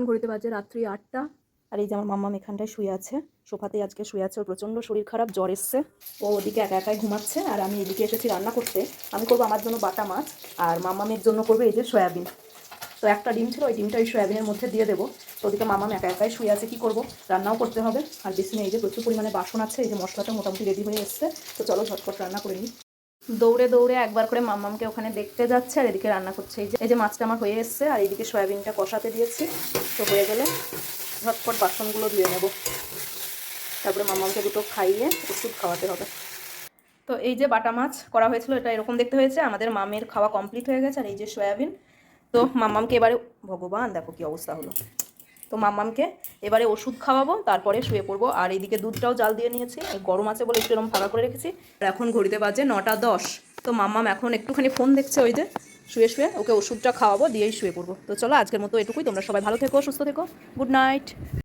ঘড়িতে বাজে রাত্রি 8টা। আর এই যে আমার মাম্মাম এখানটায় শুয়ে আছে, সোফাতেই আজকে শুয়ে আছে। ওর প্রচণ্ড শরীর খারাপ, জ্বর এসছে। ও ওদিকে একা একাই ঘুমাচ্ছে আর আমি এদিকে এসেছি রান্না করতে। আমি করবো আমার জন্য বাটা মাছ আর মাম্মামের জন্য করবো এই যে সয়াবিন। তো একটা ডিম ছিল, ওই ডিমটা ওই সয়াবিনের মধ্যে দিয়ে দেবো। তো ওদিকে মাম্মাম একা একাই শুয়ে আছে, কী করবো, রান্নাও করতে হবে। আর বেশি নেই, এই যে প্রচুর পরিমাণে বাসন আছে। এই যে মশলাটা মোটামুটি রেডি হয়ে এসছে। তো চলো ঝটপট রান্না করে নিই। দৌড়ে দৌড়ে একবার করে মাম্মামকে ওখানে দেখতে যাচ্ছে আর এদিকে রান্না করছে। এই যে মাছটা আমার হয়ে এসছে আর এইদিকে সয়াবিনটা কষাতে দিয়েছি। তো হয়ে গেলে ঝটপট বাসনগুলো ধুয়ে নেব, তারপরে মাম্মামকে দুটো খাইয়ে ওষুধ খাওয়াতে হবে। তো এই যে বাটা মাছ করা হয়েছিল, এটা এরকম দেখতে হয়েছে। আমাদের মামের খাওয়া কমপ্লিট হয়ে গেছে। আর এই যে সয়াবিন। তো মাম্মামকে এবারে, ভগবান দেখো কি অবস্থা হলো। তো মাম্মামকে এবারে ওষুধ খাওয়াবো, তারপরে শুয়ে পড়বো। আর এইদিকে দুধটাও জাল দিয়ে নিয়েছি, গরম আছে বলে একটু এরকম ফাঁকা করে রেখেছি। আর এখন ঘড়িতে বাজে 9টা 10। তো মাম্মাম এখন একটুখানি ফোন দেখছে, ওই যে শুয়ে শুয়ে। ওকে ওষুধটা খাওয়াবো, দিয়েই শুয়ে পড়বো। তো চলো আজকের মতো এটুকুই। তোমরা সবাই ভালো থেকো, সুস্থ থেকো। Good night.